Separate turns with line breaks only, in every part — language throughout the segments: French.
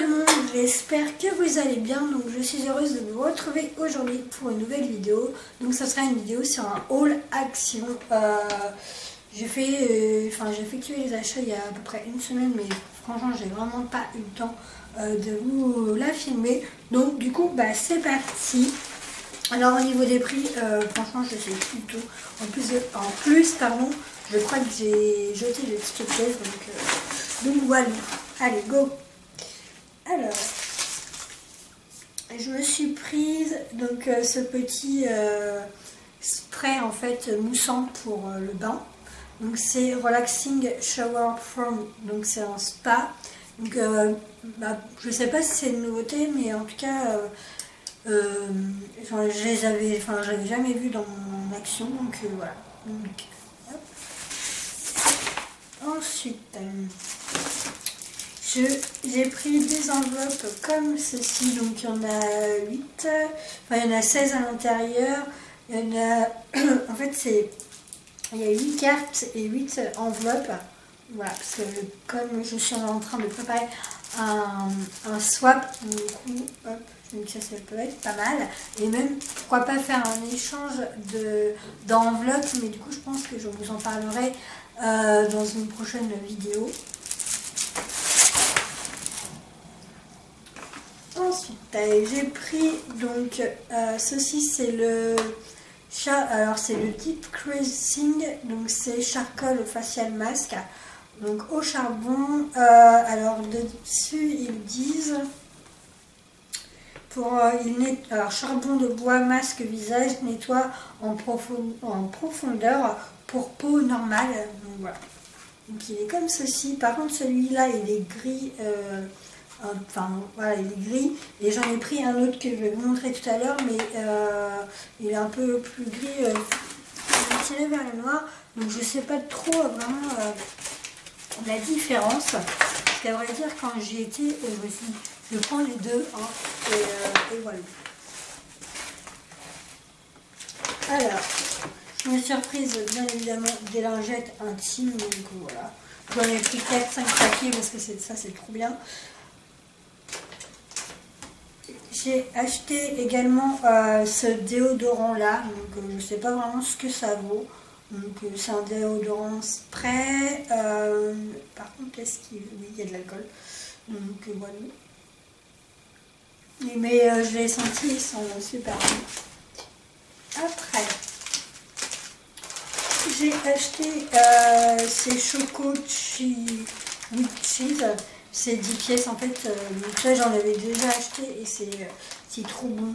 le monde, j'espère que vous allez bien. Donc je suis heureuse de vous retrouver aujourd'hui pour une nouvelle vidéo. Donc ce sera une vidéo sur un haul action. J'ai effectué les achats il y a à peu près une semaine, mais franchement j'ai vraiment pas eu le temps de vous la filmer. Donc du coup c'est parti. Alors au niveau des prix, franchement je sais plus du tout. En plus pardon, je crois que j'ai jeté le ticket de caisse, donc voilà. Allez go. Alors, je me suis prise donc ce petit spray en fait moussant pour le bain. Donc c'est Relaxing Shower Foam, donc c'est un spa. Donc je sais pas si c'est une nouveauté, mais en tout cas j'avais jamais vu dans mon action, donc voilà. Donc, ensuite j'ai pris des enveloppes comme ceci, donc il y en a 8, il y en a 16 à l'intérieur, il y en a, en fait il y a 8 cartes et 8 enveloppes, voilà, parce que comme je suis en train de préparer un swap, du coup, hop, donc ça peut être pas mal, et même pourquoi pas faire un échange d'enveloppes, mais du coup je pense que je vous en parlerai dans une prochaine vidéo. Ensuite, j'ai pris donc ceci, c'est le Deep Cleansing, donc c'est Charcoal Facial Mask, donc au charbon. Alors dessus ils disent alors charbon de bois, masque visage, nettoie en profondeur pour peau normale. Donc voilà. Donc il est comme ceci. Par contre celui-là il est gris. Voilà, il est gris, et j'en ai pris un autre que je vais vous montrer tout à l'heure, mais il est un peu plus gris, tiré vers le noir, donc je sais pas trop vraiment la différence. Parce qu'à vrai dire, quand j'y étais, je prends les deux, hein, et voilà. Alors, je me suis reprise bien évidemment des lingettes intimes, donc voilà. J'en ai pris 4-5 paquets parce que ça c'est trop bien. J'ai acheté également ce déodorant là, donc je ne sais pas vraiment ce que ça vaut. Donc c'est un déodorant spray. Par contre, est-ce qu'il oui, il y a de l'alcool. Donc voilà. Mais je l'ai senti, ils sont super bons. Après, j'ai acheté ces Choco with Cheese. C'est 10 pièces en fait, donc là j'en avais déjà acheté et c'est trop bon,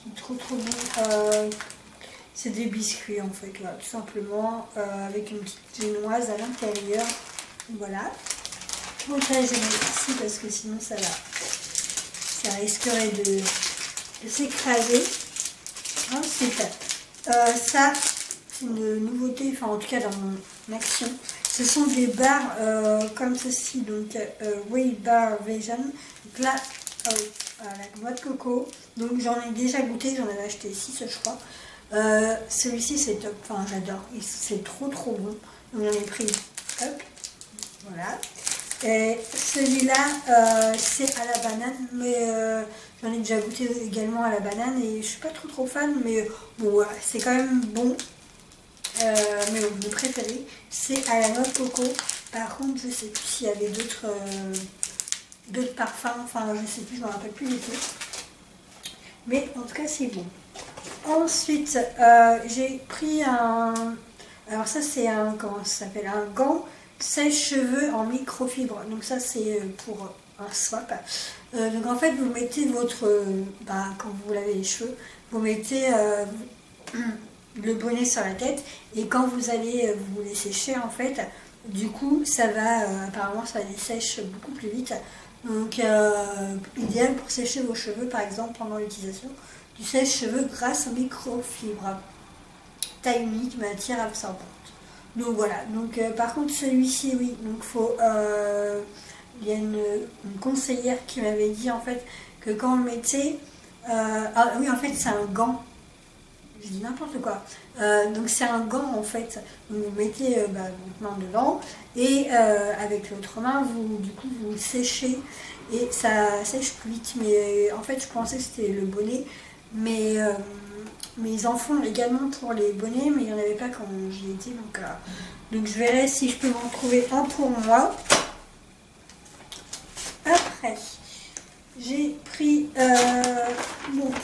c'est trop bon, c'est des biscuits en fait, voilà, tout simplement, avec une petite génoise à l'intérieur, voilà. Donc là j'ai mis ici parce que sinon ça risquerait de s'écraser. Ensuite, ça c'est une nouveauté, enfin en tout cas dans mon action. Ce sont des barres comme ceci, donc Whey Bar Vegan. Donc là, la noix de coco. Donc j'en ai déjà goûté, j'en avais acheté 6 je crois. Celui-ci c'est top, enfin j'adore, c'est trop bon. Donc j'en ai pris, hop, voilà. Et celui-là c'est à la banane, mais j'en ai déjà goûté également à la banane et je suis pas trop fan, mais bon voilà, c'est quand même bon. Mais bon, mon préféré c'est à la noix de coco. Par contre je sais plus s'il y avait d'autres parfums, enfin je sais plus, je me rappelle plus du tout, mais en tout cas c'est bon. Ensuite j'ai pris alors ça c'est comment ça s'appelle, un gant sèche-cheveux en microfibre. Donc ça c'est pour un swap. Donc en fait vous mettez quand vous lavez les cheveux, vous mettez le bonnet sur la tête, et quand vous allez vous les sécher en fait, du coup ça va apparemment ça les sèche beaucoup plus vite. Donc idéal pour sécher vos cheveux par exemple pendant l'utilisation du sèche-cheveux grâce aux microfibres, taille unique, matière absorbante. Donc voilà, donc par contre celui-ci oui, donc il y a une conseillère qui m'avait dit en fait que quand on le mettait, oui en fait c'est un gant. Je dis n'importe quoi. Donc c'est un gant en fait. Donc vous mettez votre main dedans et avec l'autre main vous séchez. et ça sèche plus vite. Mais en fait je pensais que c'était le bonnet, mais ils en font également pour les bonnets, mais il n'y en avait pas quand j'y étais, donc je verrai si je peux m'en trouver un pour moi. Après, j'ai pris donc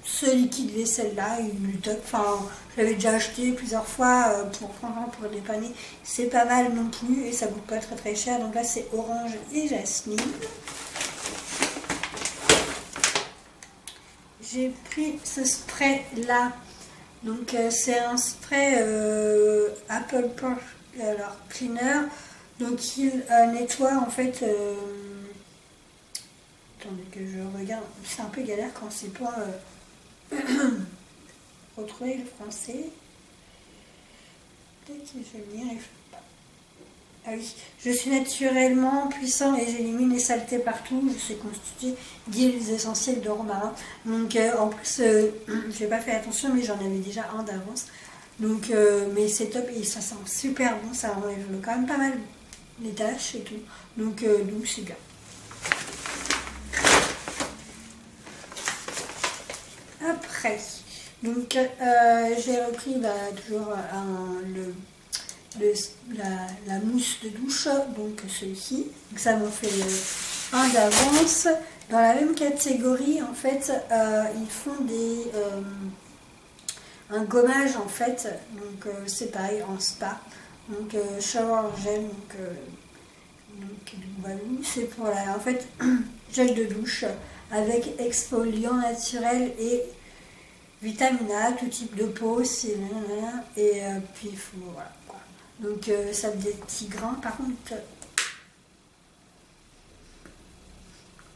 ce liquide vaisselle là, il est top. Enfin, je l'avais déjà acheté plusieurs fois pour dépanner. C'est pas mal non plus et ça coûte pas très très cher. Donc là, c'est orange et jasmine. J'ai pris ce spray là. Donc c'est un spray Apple Pore Cleaner. Donc il nettoie en fait. Attendez que je regarde. C'est un peu galère quand c'est pas retrouver le français. Peut-être que je n'y arrive pas. Ah oui, je suis naturellement puissant et j'élimine les saletés partout. Je suis constitué d'huiles essentielles de romarin. Donc en plus, j'ai pas fait attention, mais j'en avais déjà un d'avance. Donc, mais c'est top et ça sent super bon. Ça enlève quand même pas mal les taches et tout. Donc c'est bien. Après, donc j'ai repris toujours la mousse de douche, donc celui-ci. Donc ça m'en fait un d'avance. Dans la même catégorie, en fait, ils font un gommage en fait. Donc c'est pareil en spa. Donc shower gel. Donc voilà, c'est pour en fait gel de douche avec exfoliant naturel et vitamine A, tout type de peau, et puis il faut, voilà. Donc ça a des petits grains, par contre,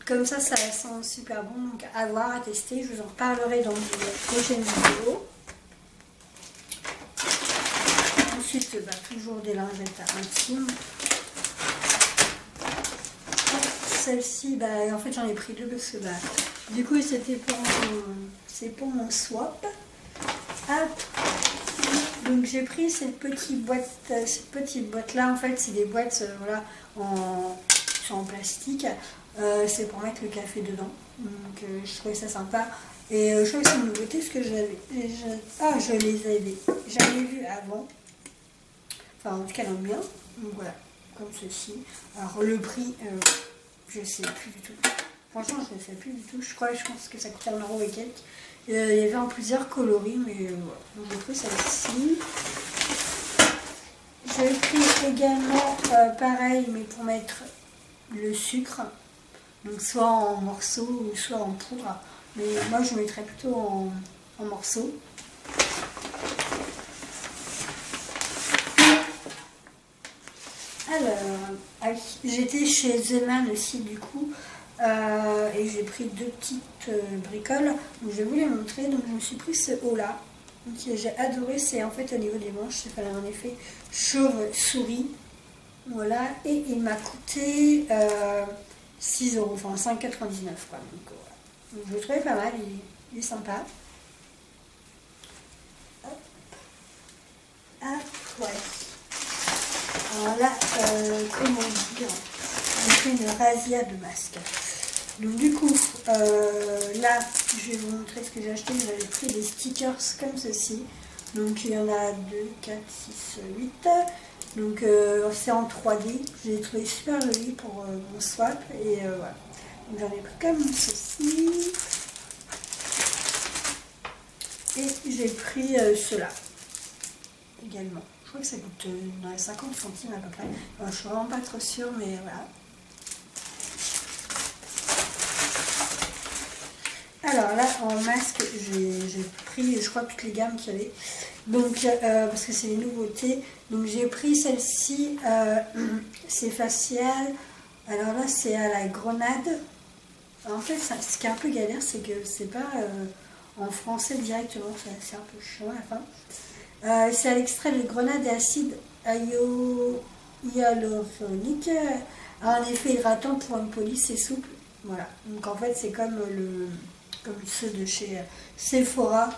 comme ça sent super bon, donc à voir, à tester, je vous en reparlerai dans une prochaine vidéo. Ensuite, toujours des lingettes intimes. Celle-ci, en fait j'en ai pris deux parce que du coup c'était pour mon swap. Donc j'ai pris cette petite boîte là, en fait c'est des boîtes voilà, en plastique. C'est pour mettre le café dedans. Donc je trouvais ça sympa. Et je crois que c'est une nouveauté parce que je les avais jamais vues avant. Enfin en tout cas dans le mien. Donc voilà, comme ceci. Alors le prix, je sais plus du tout. Franchement, je ne sais plus du tout. Je pense que ça coûte 1 € et quelques. Il y avait en plusieurs coloris, mais voilà. Donc j'ai pris celle-ci. J'ai pris également pareil, mais pour mettre le sucre. Donc soit en morceaux ou soit en poudre. Mais moi, je mettrais plutôt en morceaux. Alors, j'étais chez Zeman aussi du coup, et j'ai pris deux petites bricoles, donc je vais vous les montrer. Donc je me suis pris ce haut là, j'ai adoré, c'est en fait au niveau des manches, c'est un effet chauve-souris, voilà, et il m'a coûté 6 €, enfin 5,99 € quoi, donc je le trouvais pas mal, il est sympa. Hop. Ah ouais. Alors là, comment dire, j'ai fait une razzia de masques. Donc du coup, là, je vais vous montrer ce que j'ai acheté. J'avais pris des stickers comme ceci. Donc il y en a 2, 4, 6, 8. Donc c'est en 3D. Je l'ai trouvé super joli pour mon swap. Et voilà. Donc j'en ai pris comme ceci. Et j'ai pris ceux-là également. Je crois que ça coûte dans les 50 centimes à peu près. Je ne suis vraiment pas trop sûre, mais voilà. Alors là, en masque, j'ai pris, je crois, toutes les gammes qu'il y avait. Donc, parce que c'est les nouveautés. Donc j'ai pris celle-ci, c'est facial. Alors là, c'est à la grenade. Alors, en fait, ce qui est un peu galère, c'est que c'est pas en français directement. C'est un peu chiant à la fin. C'est à l'extrait de grenade et acide hyaluronique, a un effet hydratant pour une peau lisse et souple. Voilà. Donc en fait c'est comme ceux de chez Sephora.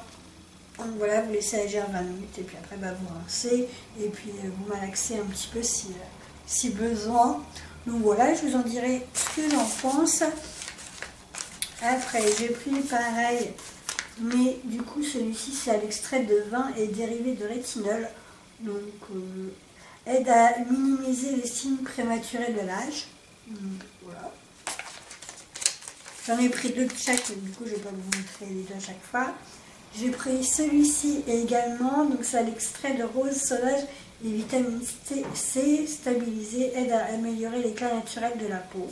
Donc voilà, vous laissez agir 20 minutes et puis après vous rincez et puis vous malaxez un petit peu si besoin. Donc voilà, je vous en dirai ce que j'en pense. Après, j'ai pris pareil, mais du coup, celui-ci, c'est à l'extrait de vin et dérivé de rétinol. Donc, aide à minimiser les signes prématurés de l'âge. Voilà. J'en ai pris 2 de chaque, donc du coup, je ne vais pas vous montrer les deux à chaque fois. J'ai pris celui-ci également, donc c'est à l'extrait de rose sauvage et vitamine C stabilisée, aide à améliorer l'éclat naturel de la peau.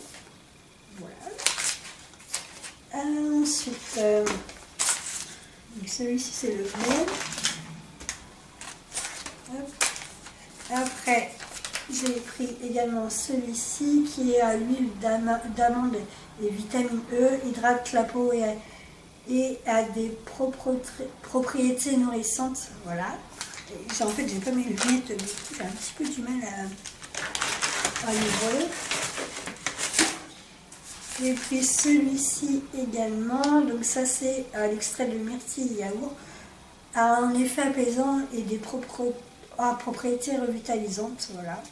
Voilà. Ensuite, celui-ci c'est le bleu. Après, j'ai pris également celui-ci qui est à l'huile d'amande et vitamine E, hydrate la peau et a des propriétés nourrissantes. Voilà. En fait, j'ai pas mes lunettes, du coup, j'ai un petit peu du mal à les voir. J'ai pris celui-ci également. Donc ça, c'est à l'extrait de myrtille et yaourt. A un effet apaisant et des propriétés revitalisantes. Voilà.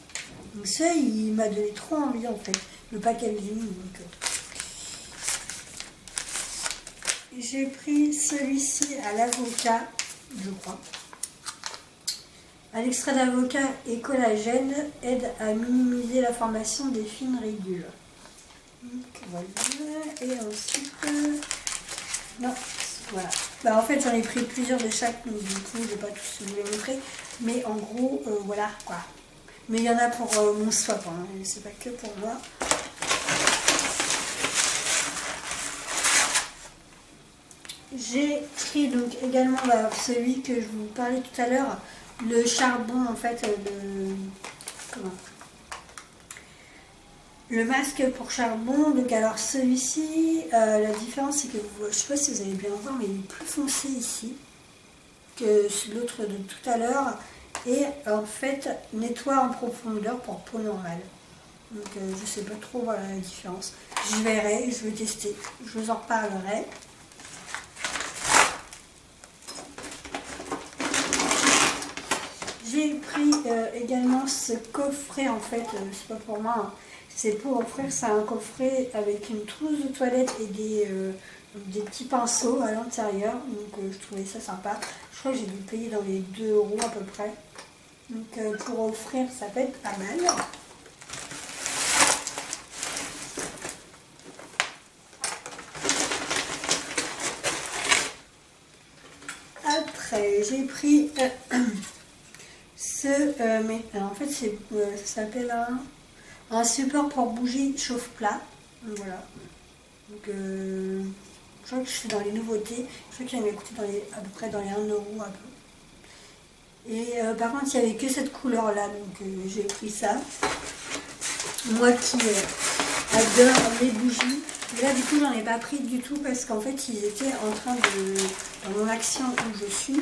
Donc ça, il m'a donné trop envie en fait. Le packaging. Donc, j'ai pris celui-ci à l'avocat, je crois. À l'extrait d'avocat et collagène aide à minimiser la formation des fines ridules. Donc voilà. Et ensuite, non, voilà. Bah, en fait, j'en ai pris plusieurs de chaque, donc du coup, je ne vais pas tous vous les montrer. Mais en gros, voilà quoi. Mais il y en a pour mon swap, hein. C'est pas que pour moi. J'ai pris donc également celui que je vous parlais tout à l'heure, le charbon en fait, le masque pour charbon. Donc alors celui-ci, la différence c'est que je ne sais pas si vous allez bien voir, mais il est plus foncé ici que l'autre de tout à l'heure et en fait nettoie en profondeur pour peau normale. Donc je sais pas trop voilà la différence. Je verrai, je vais tester, je vous en reparlerai. J'ai pris également ce coffret, en fait, c'est pas pour moi, hein. C'est pour offrir, c'est un coffret avec une trousse de toilette et des petits pinceaux à l'intérieur. Donc je trouvais ça sympa. Je crois que j'ai dû payer dans les 2 € à peu près. Donc pour offrir, ça peut être pas mal. Après, j'ai pris... mais alors, en fait ça s'appelle un support pour bougie chauffe-plat. Voilà. Donc je crois que je suis dans les nouveautés. Je crois qu'il m'a coûté à peu près dans les 1 € un peu. Et par contre il n'y avait que cette couleur là, donc j'ai pris ça. Moi qui adore les bougies. Et là du coup j'en ai pas pris du tout parce qu'en fait ils étaient en train de, dans mon action où je suis,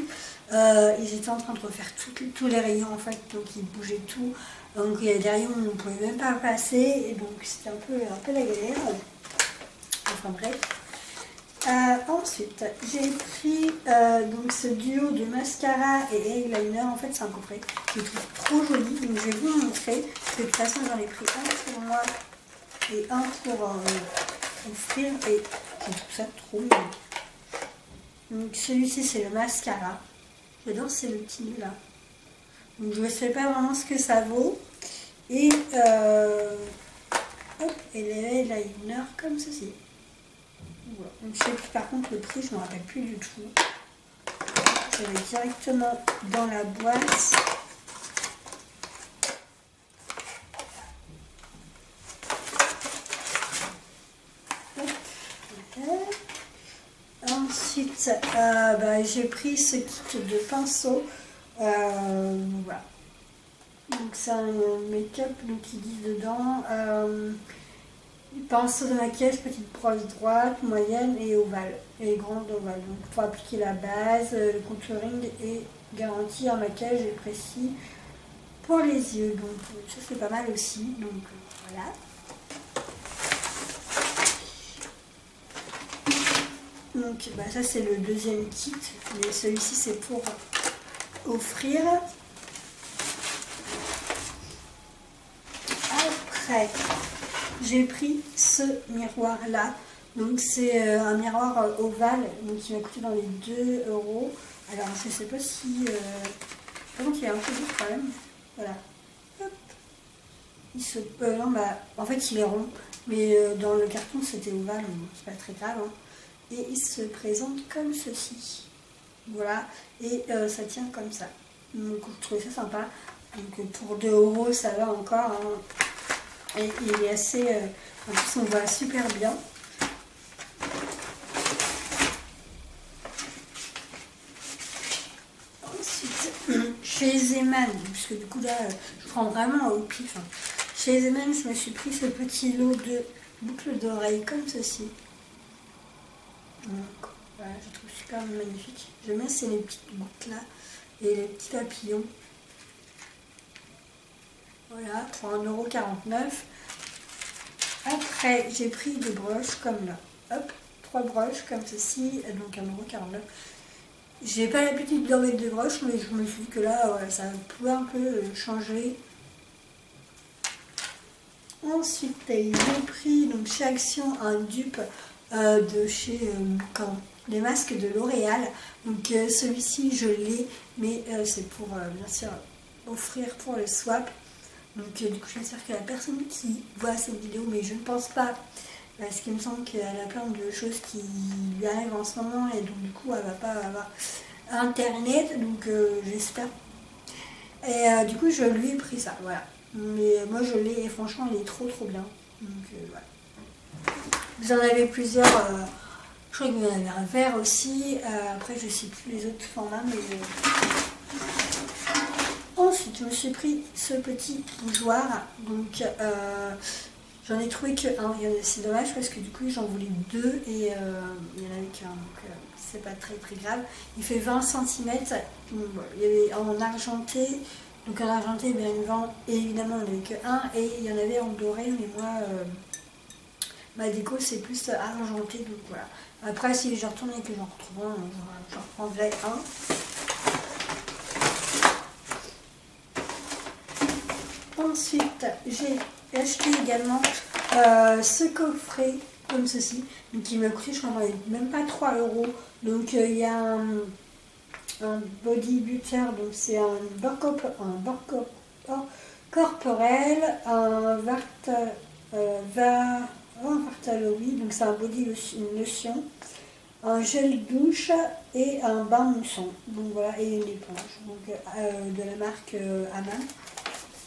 ils étaient en train de refaire tous les rayons en fait, donc ils bougeaient tout. Donc il y a des rayons où on ne pouvait même pas passer et donc c'était un peu la galère. Enfin bref. Ensuite j'ai pris donc ce duo de mascara et eyeliner. En fait c'est un coffret que je trouve trop joli, donc je vais vous montrer. Parce que de toute façon j'en ai pris un pour moi et un pour offrir et je trouve ça trop joli. Donc celui-ci c'est le mascara. J'adore ces petits nœuds là. Donc je ne sais pas vraiment ce que ça vaut. Et hop, et les eyeliner comme ceci. Voilà. Donc je sais plus, par contre le prix je ne me rappelle plus du tout. Je vais directement dans la boîte. Ensuite, j'ai pris ce kit de pinceaux. Voilà. Donc c'est un make-up qui dit dedans pinceau de maquillage, petite brosse droite, moyenne et ovale et grande ovale. Donc pour appliquer la base, le contouring et garantir un maquillage et précis pour les yeux. Donc ça c'est pas mal aussi. Donc voilà. Donc ça c'est le deuxième kit, mais celui-ci c'est pour offrir. Après, j'ai pris ce miroir là. Donc c'est un miroir ovale, donc qui m'a coûté dans les 2 €. Alors je sais pas si... par contre il est un peu dur quand même. Voilà. Hop. Il se... non, bah, en fait il est rond. Mais dans le carton c'était ovale, c'est pas très grave. Hein. Et il se présente comme ceci. Voilà. Et ça tient comme ça. Donc je trouvais ça sympa. Donc pour 2 € ça va encore. Hein. Et il est assez... en plus on voit super bien. Chez Zeman, puisque du coup là je prends vraiment au pif. Hein. Chez Zeman, je me suis pris ce petit lot de boucles d'oreilles comme ceci. Donc voilà, je trouve super magnifique. J'aime bien c'est les petites boucles là et les petits papillons. Voilà, pour 1,49 €. Après, j'ai pris des broches comme là. Hop, 3 broches comme ceci, donc 1,49 €. J'ai pas l'habitude d'en mettre des broches, mais je me suis dit que là, ouais, ça pouvait un peu changer. Ensuite, j'ai pris donc chez Action un dupe de chez les masques de L'Oréal. Donc celui-ci, je l'ai, mais c'est pour bien sûr offrir pour le swap. Donc du coup, j'espère que la personne qui voit cette vidéo, mais je ne pense pas, parce qu'il me semble qu'elle a plein de choses qui lui arrivent en ce moment et donc du coup elle va pas avoir internet, donc j'espère. Et du coup je lui ai pris ça, voilà. Mais moi je l'ai et franchement il est trop bien. Donc voilà. Vous en avez plusieurs, je crois que vous en avez un vert aussi, après je sais plus les autres formats, mais... Ensuite je me suis pris ce petit bougeoir, donc... j'en ai trouvé que un, c'est dommage parce que du coup j'en voulais 2 et il n'y en avait qu'un, donc c'est pas très grave. Il fait 20 cm, il y avait en argenté, donc en argenté bien évidemment il n'y en avait que un et il y en avait en doré, mais moi ma déco c'est plus argenté, donc voilà. Après si je retourne et que j'en retrouve un, j'en reprendrai un. Ensuite, j'ai acheté également ce coffret comme ceci, donc qui m'a coûté, je crois, même pas 3 €. Donc il y a un body butter, donc c'est un beurre corporel, un Vartaloï, donc c'est un body lotion, un gel douche et un bain mousson. Donc voilà, et une éponge, donc de la marque Aman.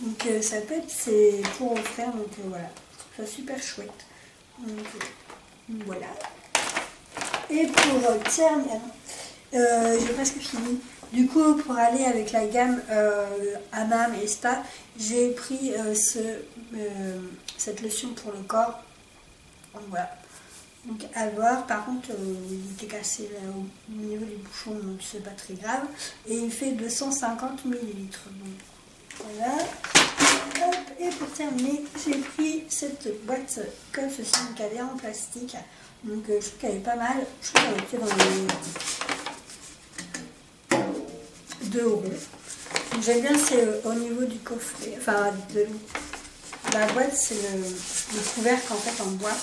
Donc ça peut être, c'est pour offrir, donc voilà, je trouve ça super chouette. Donc voilà. Et pour terminer, j'ai presque fini. Du coup, pour aller avec la gamme Hammam et Spa, j'ai pris cette lotion pour le corps. Donc voilà. Donc à voir, par contre il était cassé là, au niveau du bouchon, donc c'est pas très grave. Et il fait 250 ml. Donc voilà. Hop, et pour terminer, j'ai pris cette boîte comme ceci, donc elle est en plastique. Donc je trouve qu'elle est pas mal. Je trouve qu'elle était dans les 2 €. Donc j'aime bien, c'est au niveau du coffret, enfin de la boîte, c'est le couvercle en fait en bois.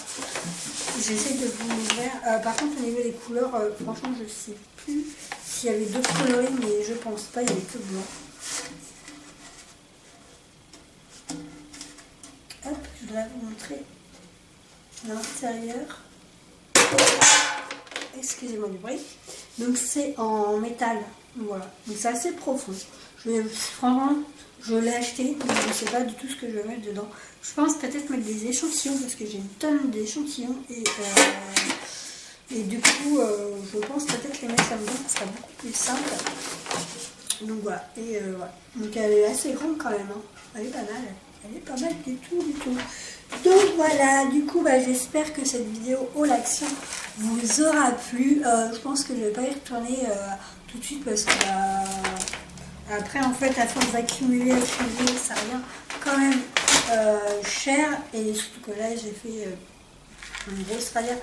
J'essaie de vous l'ouvrir. Par contre au niveau des couleurs, franchement je sais plus s'il y avait d'autres coloris, mais je pense pas, il n'y avait que blanc. Hop, je vais vous montrer l'intérieur. Excusez-moi du bruit. Donc c'est en métal, voilà. Donc c'est assez profond. Franchement, je l'ai acheté, mais je ne sais pas du tout ce que je vais mettre dedans. Je pense peut-être mettre des échantillons parce que j'ai une tonne d'échantillons et du coup, je pense peut-être les mettre là-dedans, ça sera beaucoup plus simple. Donc voilà. Et voilà. Donc elle est assez grande quand même. Hein. Elle est pas mal. Elle est pas mal du tout. Donc voilà, du coup j'espère que cette vidéo haul action vous aura plu. Je pense que je ne vais pas y retourner tout de suite parce que après en fait à force d'accumuler ça revient quand même cher, et surtout que là j'ai fait une grosse rayure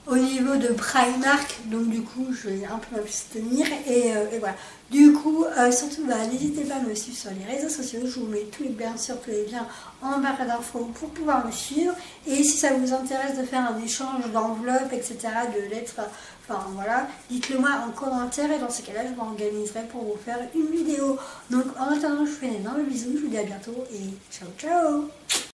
au niveau de Primark, donc du coup je vais un peu m'abstenir et voilà. Du coup, surtout n'hésitez pas à me suivre sur les réseaux sociaux, je vous mets bien sûr tous les liens en barre d'infos pour pouvoir me suivre. Et si ça vous intéresse de faire un échange d'enveloppes, etc., de lettres, enfin voilà, dites-le moi en commentaire et dans ces cas-là je m'organiserai pour vous faire une vidéo. Donc en attendant, je vous fais un énorme bisou, je vous dis à bientôt et ciao ciao.